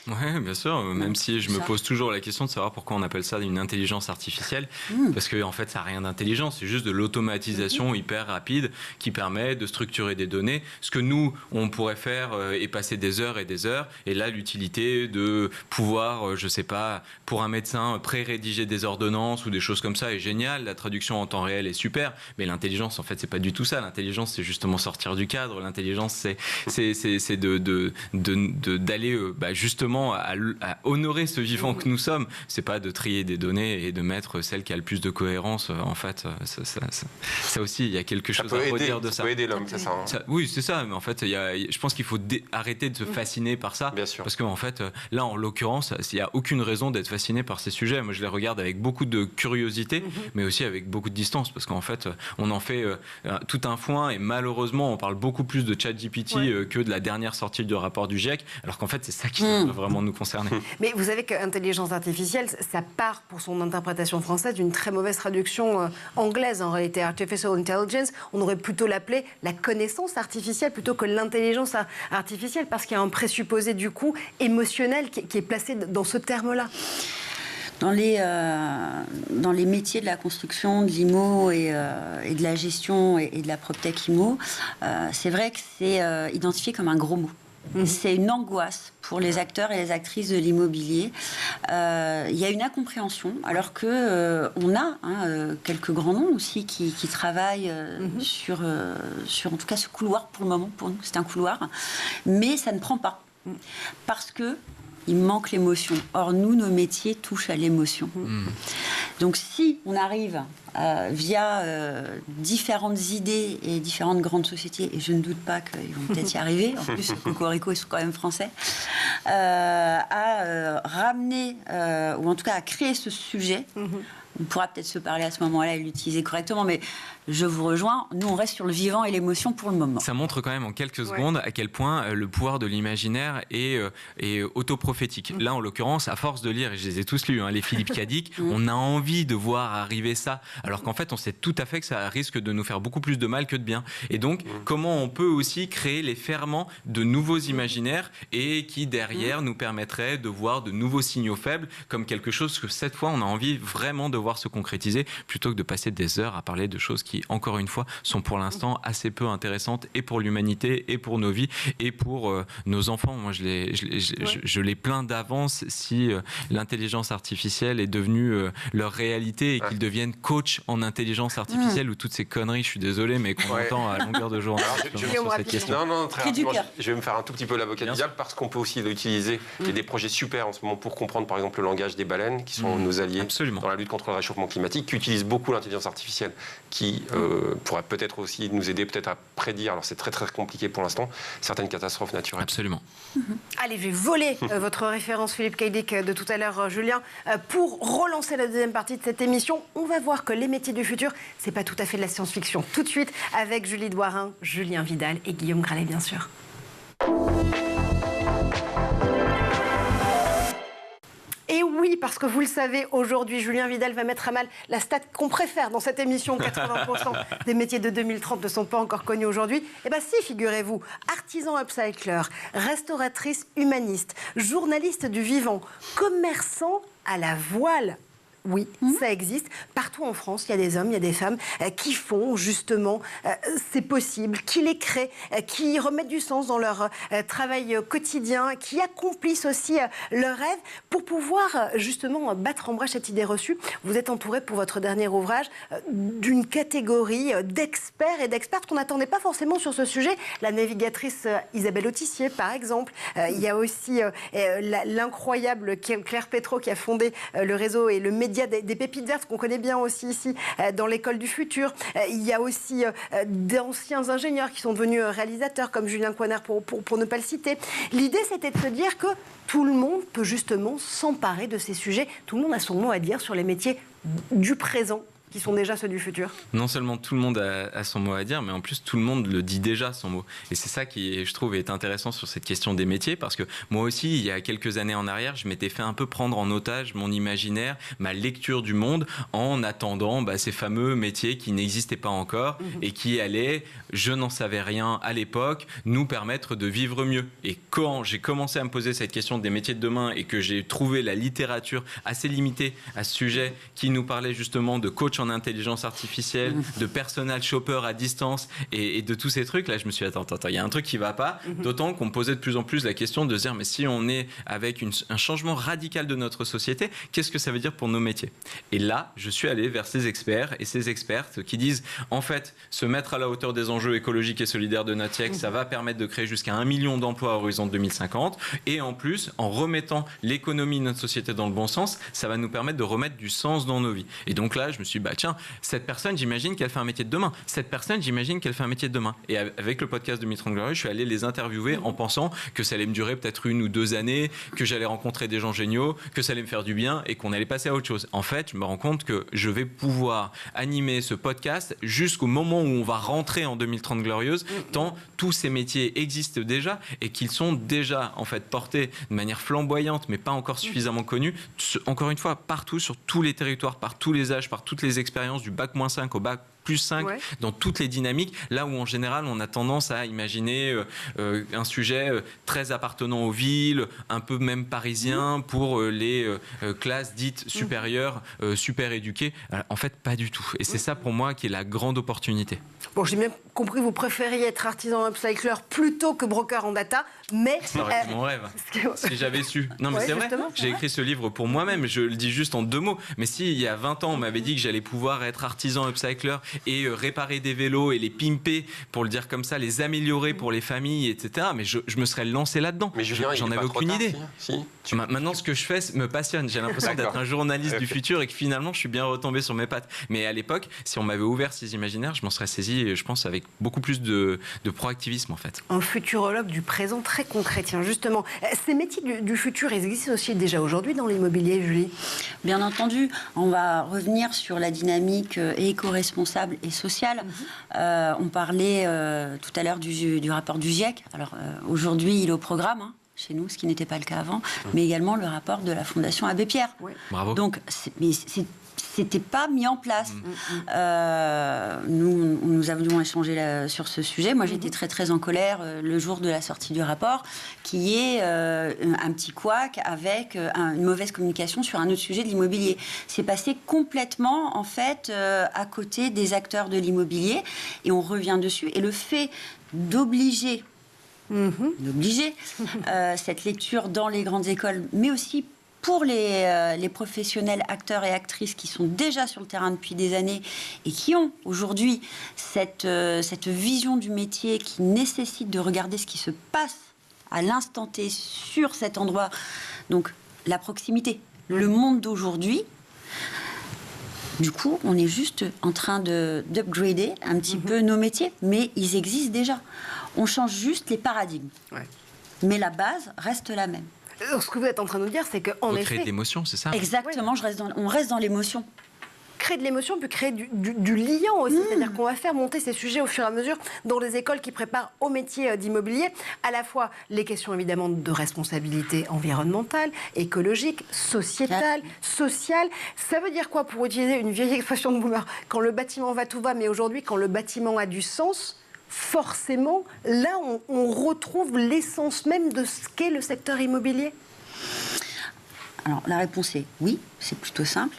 Oui, bien sûr, même si je me pose toujours la question de savoir pourquoi on appelle ça une intelligence artificielle, parce qu'en fait, ça n'a rien d'intelligent, c'est juste de l'automatisation hyper rapide qui permet de structurer des données. Ce que nous, on pourrait faire est passer des heures, et là, l'utilité de pouvoir, je sais pas, pour un médecin, pré-rédiger des ordonnances ou des choses comme ça est géniale, la traduction en temps réel est super, mais l'intelligence, en fait, c'est pas du tout ça. L'intelligence, c'est justement sortir du cadre, l'intelligence, c'est d'aller justement à honorer ce vivant que nous sommes. C'est pas de trier des données et de mettre celle qui a le plus de cohérence. En fait, ça aussi, il y a quelque chose à redire de ça. Ça peut aider l'homme, c'est ça, hein. Oui, c'est ça. Mais en fait, je pense qu'il faut arrêter de se fasciner par ça. Bien sûr. Parce qu'en fait, là, en l'occurrence, il n'y a aucune raison d'être fasciné par ces sujets. Moi, je les regarde avec beaucoup de curiosité, mais aussi avec beaucoup de distance. Parce qu'en fait, on en fait tout un foin et malheureusement, on parle beaucoup plus de ChatGPT que de la dernière sortie du rapport du GIEC. Alors qu'en fait, c'est ça qui devrait vraiment nous concerner. Mais vous savez que l'intelligence artificielle, ça part pour son interprétation française d'une très mauvaise traduction anglaise en réalité. Artificial intelligence, on aurait plutôt l'appelé la connaissance artificielle plutôt que l'intelligence artificielle parce qu'il y a un présupposé du coup émotionnel qui est placé dans ce terme-là. Dans les métiers de la construction, de l'IMO et de la gestion et de la PropTech IMO, c'est vrai que c'est identifié comme un gros mot. C'est une angoisse pour les acteurs et les actrices de l'immobilier. Il y a une incompréhension, alors que on a quelques grands noms aussi qui travaillent sur en tout cas ce couloir pour le moment. Pour nous, c'est un couloir, mais ça ne prend pas parce que il manque l'émotion. Or, nous, nos métiers touchent à l'émotion. Donc, si on arrive via différentes idées et différentes grandes sociétés, et je ne doute pas qu'ils vont peut-être y arriver, en plus, Cocorico, ils sont quand même français, à ramener, ou en tout cas à créer ce sujet, on pourra peut-être se parler à ce moment-là et l'utiliser correctement, mais je vous rejoins, nous on reste sur le vivant et l'émotion pour le moment. Ça montre quand même en quelques secondes à quel point le pouvoir de l'imaginaire est autoprophétique. Là en l'occurrence, à force de lire, et je les ai tous lus, les Philippe Cadic, on a envie de voir arriver ça, alors qu'en fait on sait tout à fait que ça risque de nous faire beaucoup plus de mal que de bien. Et donc comment on peut aussi créer les ferments de nouveaux imaginaires et qui derrière nous permettraient de voir de nouveaux signaux faibles comme quelque chose que cette fois on a envie vraiment de voir se concrétiser plutôt que de passer des heures à parler de choses qui, encore une fois, sont pour l'instant assez peu intéressantes et pour l'humanité et pour nos vies et pour nos enfants. Moi, je les plains d'avance si l'intelligence artificielle est devenue leur réalité et qu'ils deviennent coach en intelligence artificielle ou toutes ces conneries, je suis désolé, mais qu'on entend à longueur de journée sur cette question. Non, très rapidement, je vais me faire un tout petit peu l'avocat du diable parce qu'on peut aussi l'utiliser. Il y a des projets super en ce moment pour comprendre, par exemple, le langage des baleines qui sont nos alliés dans la lutte contre le réchauffement climatique, qui utilisent beaucoup l'intelligence artificielle, qui pourrait peut-être aussi nous aider peut-être à prédire, alors c'est très très compliqué pour l'instant, certaines catastrophes naturelles. Absolument. Allez, je vais voler votre référence Philippe Cadic de tout à l'heure, Julien. Pour relancer la deuxième partie de cette émission, on va voir que les métiers du futur, c'est pas tout à fait de la science-fiction. Tout de suite avec Julie Doirin, Julien Vidal et Guillaume Gralet, bien sûr. Et oui, parce que vous le savez, aujourd'hui, Julien Vidal va mettre à mal la stat qu'on préfère dans cette émission. 80% des métiers de 2030 ne sont pas encore connus aujourd'hui. Eh bien si, figurez-vous, artisan upcycler, restauratrice humaniste, journaliste du vivant, commerçant à la voile. Oui, ça existe. Partout en France, il y a des hommes, il y a des femmes qui font justement c'est possible, qui les créent, qui remettent du sens dans leur travail quotidien, qui accomplissent aussi leurs rêves pour pouvoir justement battre en brèche cette idée reçue. Vous êtes entouré pour votre dernier ouvrage d'une catégorie d'experts et d'expertes qu'on n'attendait pas forcément sur ce sujet. La navigatrice Isabelle Autissier, par exemple. Il y a aussi l'incroyable Claire Petro qui a fondé le réseau et le média des pépites vertes qu'on connaît bien aussi ici dans l'école du futur. Il y a aussi d'anciens ingénieurs qui sont devenus réalisateurs comme Julien Coinard pour ne pas le citer. L'idée c'était de se dire que tout le monde peut justement s'emparer de ces sujets. Tout le monde a son mot à dire sur les métiers du présent qui sont déjà ceux du futur. Non seulement tout le monde a son mot à dire, mais en plus tout le monde le dit déjà son mot. Et c'est ça qui, je trouve, est intéressant sur cette question des métiers, parce que moi aussi, il y a quelques années en arrière, je m'étais fait un peu prendre en otage mon imaginaire, ma lecture du monde, en attendant ces fameux métiers qui n'existaient pas encore et qui allaient, je n'en savais rien à l'époque, nous permettre de vivre mieux. Et quand j'ai commencé à me poser cette question des métiers de demain et que j'ai trouvé la littérature assez limitée à ce sujet, qui nous parlait justement de coach en intelligence artificielle, de personal shopper à distance et de tous ces trucs, là je me suis dit attends, il y a un truc qui va pas, d'autant qu'on me posait de plus en plus la question de se dire mais si on est avec un changement radical de notre société, qu'est-ce que ça veut dire pour nos métiers? Et là, je suis allé vers ces experts et ces expertes qui disent en fait, se mettre à la hauteur des enjeux écologiques et solidaires de notre siècle, ça va permettre de créer jusqu'à 1 million d'emplois à horizon 2050, et en plus, en remettant l'économie de notre société dans le bon sens, ça va nous permettre de remettre du sens dans nos vies. Et donc là, je me suis dit, tiens, cette personne, j'imagine qu'elle fait un métier de demain. Cette personne, j'imagine qu'elle fait un métier de demain. Et avec le podcast de 2030 Glorieux, je suis allé les interviewer en pensant que ça allait me durer peut-être 1 ou 2 années, que j'allais rencontrer des gens géniaux, que ça allait me faire du bien et qu'on allait passer à autre chose. En fait, je me rends compte que je vais pouvoir animer ce podcast jusqu'au moment où on va rentrer en 2030 Glorieuse, tant tous ces métiers existent déjà et qu'ils sont déjà en fait portés de manière flamboyante, mais pas encore suffisamment connus. Encore une fois, partout, sur tous les territoires, par tous les âges, par toutes les expériences, du bac -5 au bac +5, dans toutes les dynamiques, là où en général on a tendance à imaginer un sujet très appartenant aux villes, un peu même parisien pour les classes dites supérieures, super éduquées. En fait, pas du tout. Et c'est ça pour moi qui est la grande opportunité. Bon, j'ai bien compris, vous préfériez être artisan upcycler plutôt que broker en data, mais... Ça aurait été mon rêve, si j'avais su. Non, mais c'est vrai, j'ai écrit ce livre pour moi-même, je le dis juste en 2 mots. Mais si, il y a 20 ans, on m'avait dit que j'allais pouvoir être artisan upcycler et réparer des vélos et les pimper, pour le dire comme ça, les améliorer pour les familles, etc. Mais je me serais lancé là-dedans. Mais Julien, j'en avais aucune idée. Si. Maintenant, ce que je fais me passionne. J'ai l'impression d'être un journaliste du futur et que finalement, je suis bien retombé sur mes pattes. Mais à l'époque, si on m'avait ouvert ces imaginaires, je m'en serais saisi, je pense, avec beaucoup plus de proactivisme, en fait. Un futurologue du présent très concret. Tiens, justement, ces métiers du futur, ils existent aussi déjà aujourd'hui dans l'immobilier, Julie? Bien entendu, on va revenir sur la dynamique éco-responsable et sociale. On parlait tout à l'heure du rapport du GIEC. Alors aujourd'hui, il est au programme, chez nous, ce qui n'était pas le cas avant, mais également le rapport de la Fondation Abbé Pierre. Bravo. Donc, c'était pas mis en place. Nous avions échangé sur ce sujet. Moi, j'étais très, très en colère le jour de la sortie du rapport, qui est un petit couac avec une mauvaise communication sur un autre sujet de l'immobilier. C'est passé complètement, en fait, à côté des acteurs de l'immobilier, et on revient dessus. Et le fait d'obliger cette lecture dans les grandes écoles, mais aussi pour les professionnels, acteurs et actrices qui sont déjà sur le terrain depuis des années et qui ont aujourd'hui cette vision du métier qui nécessite de regarder ce qui se passe à l'instant T sur cet endroit. Donc, la proximité, le monde d'aujourd'hui. Du coup, on est juste en train d'upgrader un petit peu nos métiers, mais ils existent déjà. On change juste les paradigmes. Mais la base reste la même. Alors, ce que vous êtes en train de nous dire, c'est qu'en effet... Créer de l'émotion, c'est ça? Exactement, on reste dans l'émotion. Créer de l'émotion, puis créer du lien aussi. C'est-à-dire qu'on va faire monter ces sujets au fur et à mesure dans les écoles qui préparent au métier d'immobilier. À la fois les questions évidemment de responsabilité environnementale, écologique, sociétale, sociale. Ça veut dire quoi, pour utiliser une vieille expression de boomer? Quand le bâtiment va, tout va, mais aujourd'hui, quand le bâtiment a du sens, forcément, là, on retrouve l'essence même de ce qu'est le secteur immobilier. Alors, la réponse est oui, c'est plutôt simple.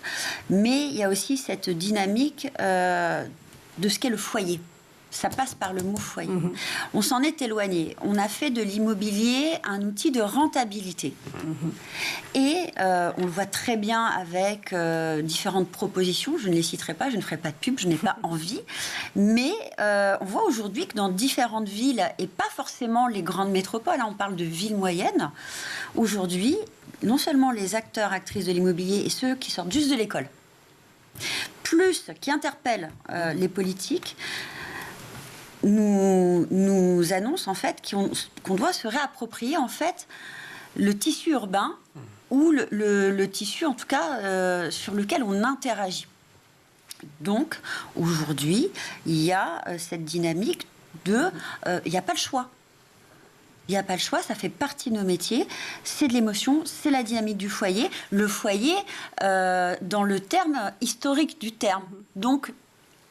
Mais il y a aussi cette dynamique de ce qu'est le foyer. Ça passe par le mot foyer. On s'en est éloigné. On a fait de l'immobilier un outil de rentabilité. Et on le voit très bien avec différentes propositions. Je ne les citerai pas, je ne ferai pas de pub, je n'ai pas envie. Mais on voit aujourd'hui que dans différentes villes, et pas forcément les grandes métropoles, on parle de villes moyennes, aujourd'hui, non seulement les acteurs, actrices de l'immobilier et ceux qui sortent juste de l'école, plus qui interpellent les politiques, nous annonce en fait qu'on doit se réapproprier en fait le tissu urbain ou le tissu en tout cas sur lequel on interagit. Donc aujourd'hui il y a cette dynamique de il n'y a pas le choix. Il n'y a pas le choix, ça fait partie de nos métiers. C'est de l'émotion, c'est la dynamique du foyer. Le foyer, dans le terme historique du terme. Donc,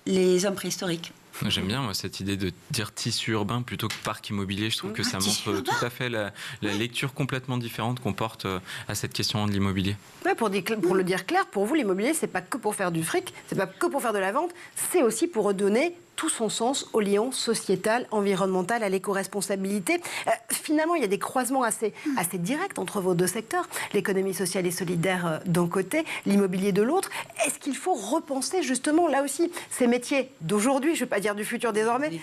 les hommes préhistoriques. J'aime bien moi, cette idée de dire tissu urbain plutôt que parc immobilier. Je trouve que ça montre tout à fait la lecture complètement différente qu'on porte à cette question de l'immobilier. Ouais, pour le dire clair, pour vous, l'immobilier, c'est pas que pour faire du fric, c'est pas que pour faire de la vente, c'est aussi pour redonner tout son sens au lien sociétal, environnemental, à l'éco-responsabilité. Finalement, il y a des croisements assez directs entre vos deux secteurs, l'économie sociale et solidaire d'un côté, l'immobilier de l'autre. Est-ce qu'il faut repenser justement, là aussi, ces métiers d'aujourd'hui, je ne vais pas dire du futur désormais,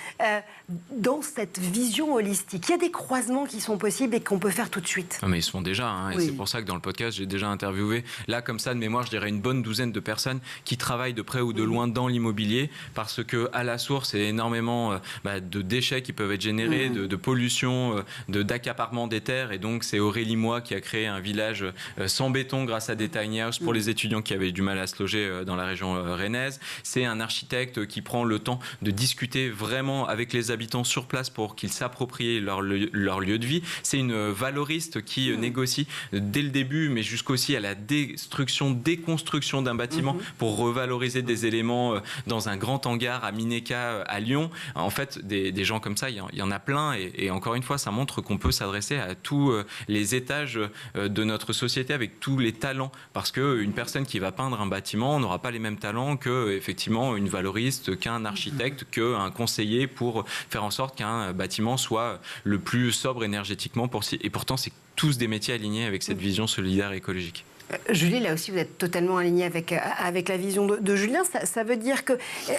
dans cette vision holistique? Il y a des croisements qui sont possibles et qu'on peut faire tout de suite. Non, mais ils se font déjà, hein, et c'est pour ça que dans le podcast, j'ai déjà interviewé, là comme ça de mémoire, je dirais une bonne douzaine de personnes qui travaillent de près ou de loin dans l'immobilier, parce que à la source, il y a énormément de déchets qui peuvent être générés, de pollution, d'accaparement des terres. Et donc, c'est Aurélie Moy qui a créé un village sans béton grâce à des tiny houses pour les étudiants qui avaient du mal à se loger dans la région rennaise. C'est un architecte qui prend le temps de discuter vraiment avec les habitants sur place pour qu'ils s'approprient leur lieu de vie. C'est une valoriste qui négocie dès le début, mais jusqu'aussi à la destruction, déconstruction d'un bâtiment pour revaloriser des éléments dans un grand hangar à Mineka à Lyon. En fait, des gens comme ça, il y en a plein et encore une fois, ça montre qu'on peut s'adresser à tous les étages de notre société avec tous les talents, parce qu'une personne qui va peindre un bâtiment n'aura pas les mêmes talents qu'effectivement une valoriste, qu'un architecte, qu'un conseiller pour faire en sorte qu'un bâtiment soit le plus sobre énergétiquement et pourtant c'est tous des métiers alignés avec cette vision solidaire et écologique. Julie, là aussi, vous êtes totalement alignée avec la vision de Julien. Ça veut dire que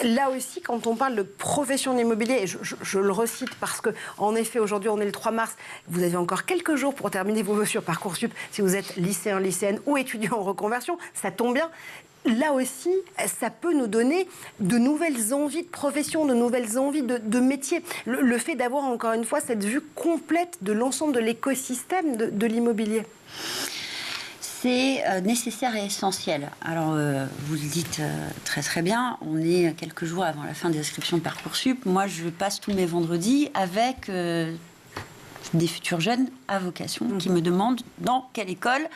là aussi, quand on parle de profession de l'immobilier, et je le recite parce qu'en effet, aujourd'hui, on est le 3 mars, vous avez encore quelques jours pour terminer vos vœux sur Parcoursup. Si vous êtes lycéen, lycéenne ou étudiant en reconversion, ça tombe bien. Là aussi, ça peut nous donner de nouvelles envies de profession, de nouvelles envies de métier. Le fait d'avoir, encore une fois, cette vue complète de l'ensemble de l'écosystème de l'immobilier. C'est nécessaire et essentiel. Alors, vous le dites très très bien, on est quelques jours avant la fin des inscriptions de Parcoursup. Moi, je passe tous mes vendredis avec des futurs jeunes à vocation qui me demandent dans quelle école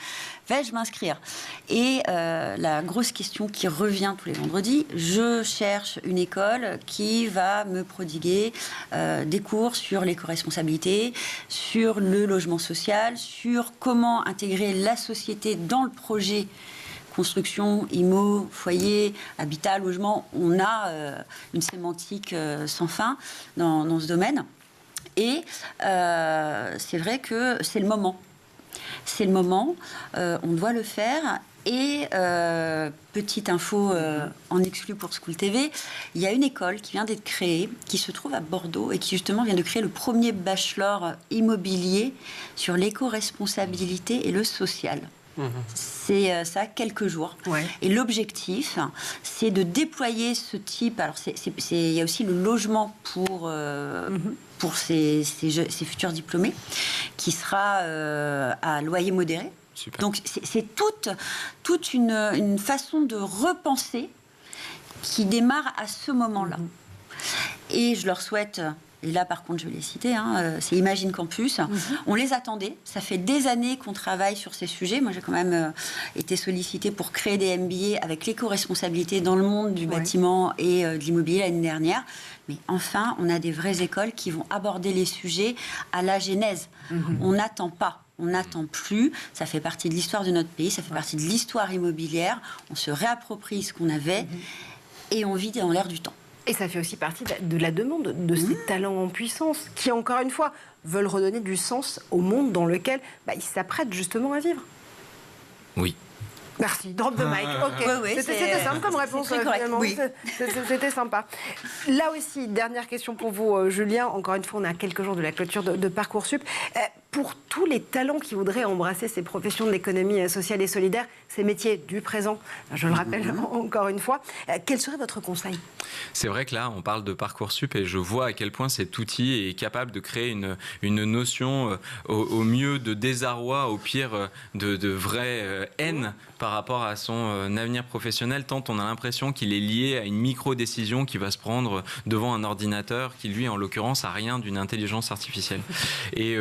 vais-je m'inscrire. Et la grosse question qui revient tous les vendredis, je cherche une école qui va me prodiguer des cours sur l'éco-responsabilité, sur le logement social, sur comment intégrer la société dans le projet construction, IMO, foyer, habitat, logement. On a une sémantique sans fin dans ce domaine. Et c'est vrai que c'est le moment. C'est le moment, on doit le faire. Et petite info en exclu pour School TV, il y a une école qui vient d'être créée, qui se trouve à Bordeaux et qui justement vient de créer le premier bachelor immobilier sur l'éco-responsabilité et le social. C'est ça, quelques jours. Ouais. Et l'objectif, c'est de déployer ce type... Alors, il y a aussi le logement pour ces futurs diplômés, qui sera à loyer modéré. Super. Donc, c'est toute une façon de repenser qui démarre à ce moment-là. Et je leur souhaite... Et là, par contre, je vais les citer, c'est Imagine Campus. On les attendait. Ça fait des années qu'on travaille sur ces sujets. Moi, j'ai quand même été sollicitée pour créer des MBA avec l'éco-responsabilité dans le monde du bâtiment et de l'immobilier l'année dernière. Mais enfin, on a des vraies écoles qui vont aborder les sujets à la genèse. On n'attend pas. On n'attend plus. Ça fait partie de l'histoire de notre pays, ça fait partie de l'histoire immobilière. On se réapproprie ce qu'on avait et on vit dans l'air du temps. Et ça fait aussi partie de la demande de ces talents en puissance qui, encore une fois, veulent redonner du sens au monde dans lequel ils s'apprêtent justement à vivre. Oui. Merci, drop the mic. Ok, c'était simple comme réponse. Finalement. Oui. C'était sympa. Là aussi, dernière question pour vous, Julien. Encore une fois, on a quelques jours de la clôture de Parcoursup. Pour tous les talents qui voudraient embrasser ces professions de l'économie sociale et solidaire, ces métiers du présent, je le rappelle encore une fois, quel serait votre conseil ? C'est vrai que là, on parle de Parcoursup et je vois à quel point cet outil est capable de créer une notion au mieux de désarroi, au pire de vraie haine par rapport à son avenir professionnel, tant on a l'impression qu'il est lié à une micro-décision qui va se prendre devant un ordinateur qui, lui, en l'occurrence, a rien d'une intelligence artificielle. Et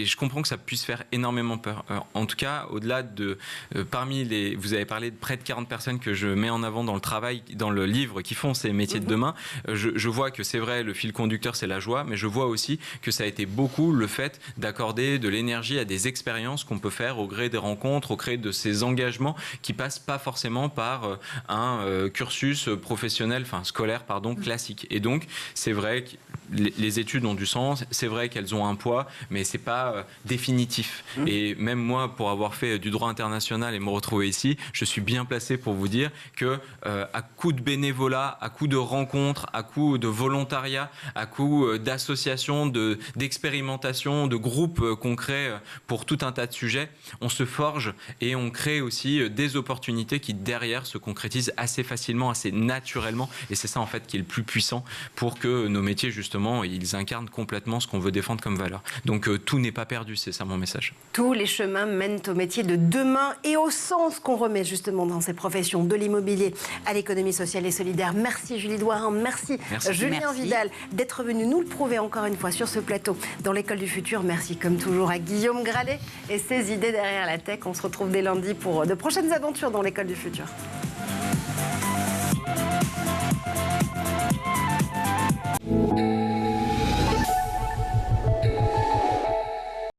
je comprends que ça puisse faire énormément peur. En tout cas, au-delà de... vous avez parlé de près de 40 personnes que je mets en avant dans le travail, dans le livre, qui font ces métiers de demain. Je vois que c'est vrai, le fil conducteur, c'est la joie, mais je vois aussi que ça a été beaucoup le fait d'accorder de l'énergie à des expériences qu'on peut faire au gré des rencontres, au gré de ces engagements qui passent pas forcément par un cursus professionnel, scolaire, classique. Et donc, c'est vrai que les études ont du sens, c'est vrai qu'elles ont un poids, mais c'est pas définitif. Et même moi, pour avoir fait du droit international et me retrouver ici, je suis bien placé pour vous dire que à coup de bénévolat, à coup de rencontres, à coup de volontariat, à coup d'associations, d'expérimentation, de groupes concrets pour tout un tas de sujets, on se forge et on crée aussi des opportunités qui derrière se concrétisent assez facilement, assez naturellement. Et c'est ça en fait qui est le plus puissant pour que nos métiers justement ils incarnent complètement ce qu'on veut défendre comme valeur. Donc tout n'est pas perdu, c'est ça mon message. Tous les chemins mènent au métier de demain et au sens qu'on remet justement dans ces professions, de l'immobilier à l'économie sociale et solidaire. Merci Julie Doirin, merci Julien Vidal d'être venu nous le prouver encore une fois sur ce plateau dans l'École du Futur. Merci comme toujours à Guillaume Gralet et ses idées derrière la tech. On se retrouve dès lundi pour de prochaines aventures dans l'École du Futur.